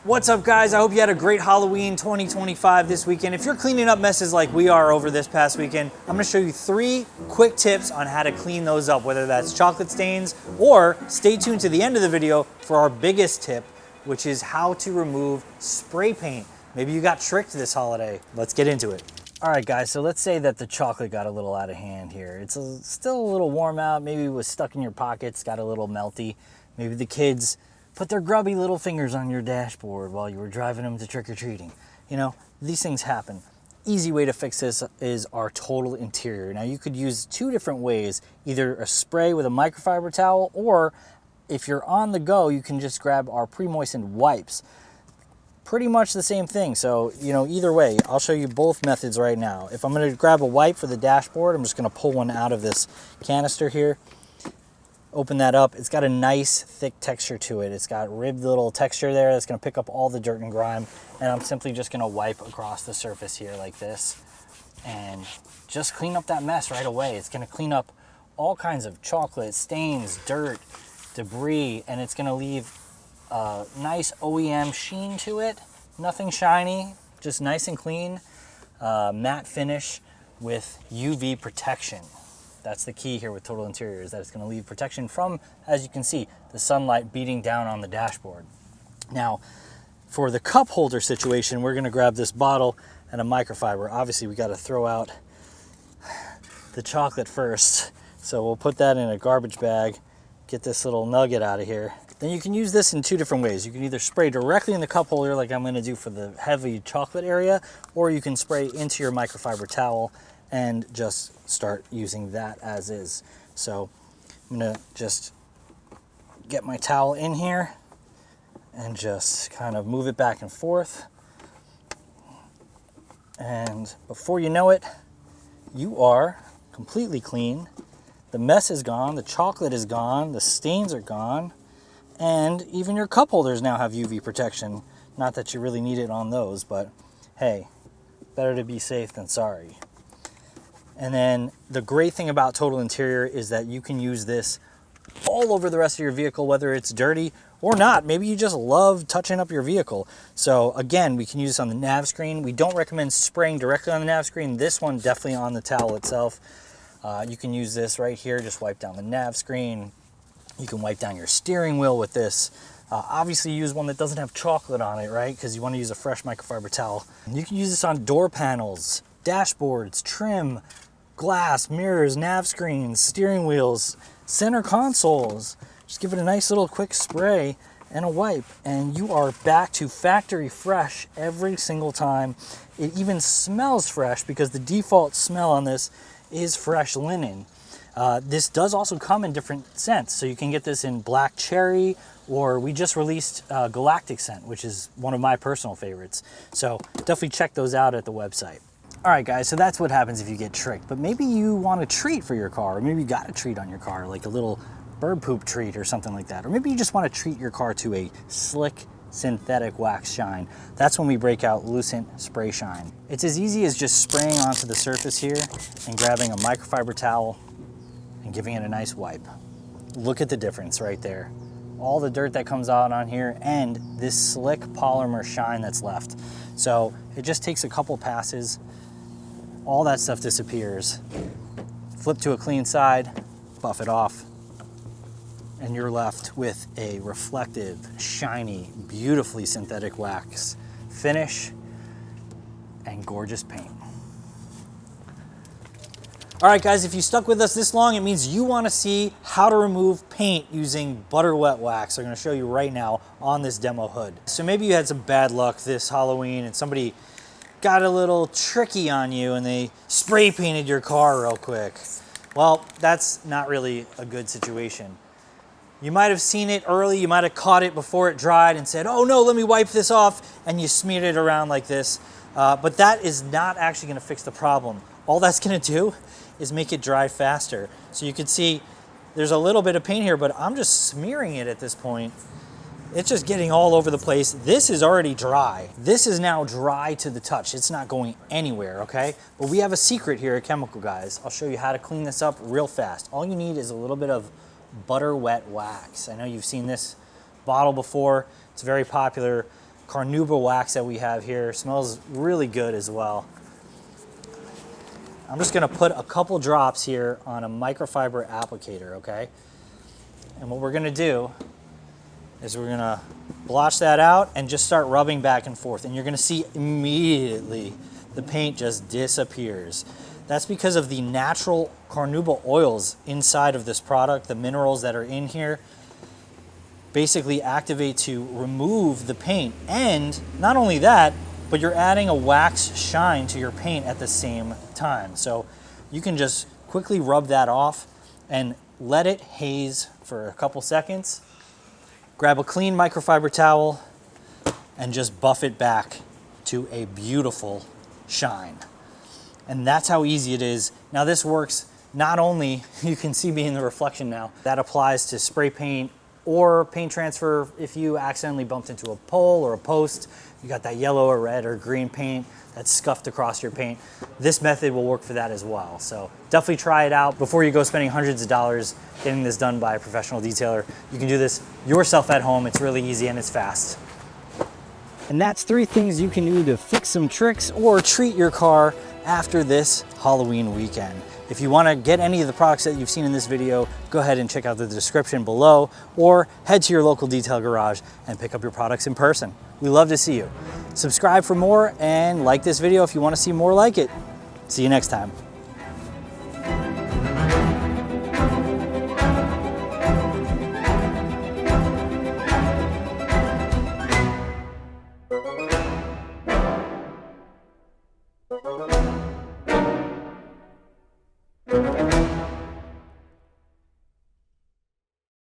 What's up, guys? I hope you had a great Halloween 2025 this weekend. If you're cleaning up messes like we are over this past weekend, I'm gonna show you 3 quick tips on how to clean those up, whether that's chocolate stains, or stay tuned to the end of the video for our biggest tip, which is how to remove spray paint. Maybe you got tricked this holiday. Let's get into it. All right, guys, so let's say that the chocolate got a little out of hand here. It's still a little warm out. Maybe it was stuck in your pockets, got a little melty. Maybe the kids put their grubby little fingers on your dashboard while you were driving them to trick-or-treating. You know, these things happen. Easy way to fix this is our total interior. Now, you could use 2 different ways, either a spray with a microfiber towel, or if you're on the go, you can just grab our pre-moistened wipes. Pretty much the same thing. So, you know, either way, I'll show you both methods right now. If I'm gonna grab a wipe for the dashboard, I'm just gonna pull one out of this canister here. Open that up. It's got a nice thick texture to it. It's got ribbed little texture there that's gonna pick up all the dirt and grime. And I'm simply just gonna wipe across the surface here like this and just clean up that mess right away. It's gonna clean up all kinds of chocolate, stains, dirt, debris, and it's gonna leave a nice OEM sheen to it. Nothing shiny, just nice and clean, matte finish with UV protection. That's the key here with Total Interior, is that it's gonna leave protection from, as you can see, the sunlight beating down on the dashboard. Now, for the cup holder situation, we're gonna grab this bottle and a microfiber. Obviously, we gotta throw out the chocolate first. So we'll put that in a garbage bag, get this little nugget out of here. Then you can use this in 2 different ways. You can either spray directly in the cup holder like I'm gonna do for the heavy chocolate area, or you can spray into your microfiber towel and just start using that as is. So I'm gonna just get my towel in here and just kind of move it back and forth. And before you know it, you are completely clean. The mess is gone, the chocolate is gone, the stains are gone, and even your cup holders now have UV protection. Not that you really need it on those, but hey, better to be safe than sorry. And then the great thing about Total Interior is that you can use this all over the rest of your vehicle, whether it's dirty or not. Maybe you just love touching up your vehicle. So again, we can use this on the nav screen. We don't recommend spraying directly on the nav screen. This one definitely on the towel itself. You can use this right here, just wipe down the nav screen. You can wipe down your steering wheel with this. Obviously use one that doesn't have chocolate on it, right? Because you want to use a fresh microfiber towel. You can use this on door panels, dashboards, trim, glass, mirrors, nav screens, steering wheels, center consoles. Just give it a nice little quick spray and a wipe, and you are back to factory fresh every single time. It even smells fresh because the default smell on this is fresh linen. This does also come in different scents, so you can get this in black cherry, or we just released galactic scent, which is one of my personal favorites. So definitely check those out at the website. All right, guys, so that's what happens if you get tricked. But maybe you want a treat for your car, or maybe you got a treat on your car, like a little bird poop treat or something like that. Or maybe you just want to treat your car to a slick synthetic wax shine. That's when we break out Lucent Spray Shine. It's as easy as just spraying onto the surface here and grabbing a microfiber towel and giving it a nice wipe. Look at the difference right there. All the dirt that comes out on here and this slick polymer shine that's left. So it just takes a couple passes. All that stuff disappears. Flip to a clean side, buff it off, and you're left with a reflective, shiny, beautifully synthetic wax finish and gorgeous paint. All right, guys, if you stuck with us this long, it means you want to see how to remove paint using butter wet wax. I'm going to show you right now on this demo hood. So maybe you had some bad luck this Halloween and somebody got a little tricky on you and they spray painted your car real quick. Well, that's not really a good situation. You might have seen it early, you might have caught it before it dried and said, oh no, let me wipe this off, and you smeared it around like this. But that is not actually gonna fix the problem. All that's gonna do is make it dry faster. So you can see there's a little bit of paint here, but I'm just smearing it at this point. It's just getting all over the place. This is already dry. This is now dry to the touch. It's not going anywhere, okay? But we have a secret here at Chemical Guys. I'll show you how to clean this up real fast. All you need is a little bit of butter wet wax. I know you've seen this bottle before. It's very popular. carnauba wax that we have here. Smells really good as well. I'm just gonna put a couple drops here on a microfiber applicator, okay? And what we're gonna do is we're gonna blotch that out and just start rubbing back and forth. And you're gonna see immediately the paint just disappears. That's because of the natural carnauba oils inside of this product. The minerals that are in here basically activate to remove the paint. And not only that, but you're adding a wax shine to your paint at the same time. So you can just quickly rub that off and let it haze for a couple seconds. Grab a clean microfiber towel and just buff it back to a beautiful shine. And that's how easy it is. Now this works not only, you can see me in the reflection now, that applies to spray paint or paint transfer if you accidentally bumped into a pole or a post, you got that yellow or red or green paint that's scuffed across your paint. This method will work for that as well. So definitely try it out before you go spending hundreds of dollars getting this done by a professional detailer. You can do this yourself at home. It's really easy and it's fast. And that's 3 things you can do to fix some tricks or treat your car after this Halloween weekend. If you want to get any of the products that you've seen in this video, go ahead and check out the description below or head to your local detail garage and pick up your products in person. We love to see you. Subscribe for more and like this video if you want to see more like it. See you next time.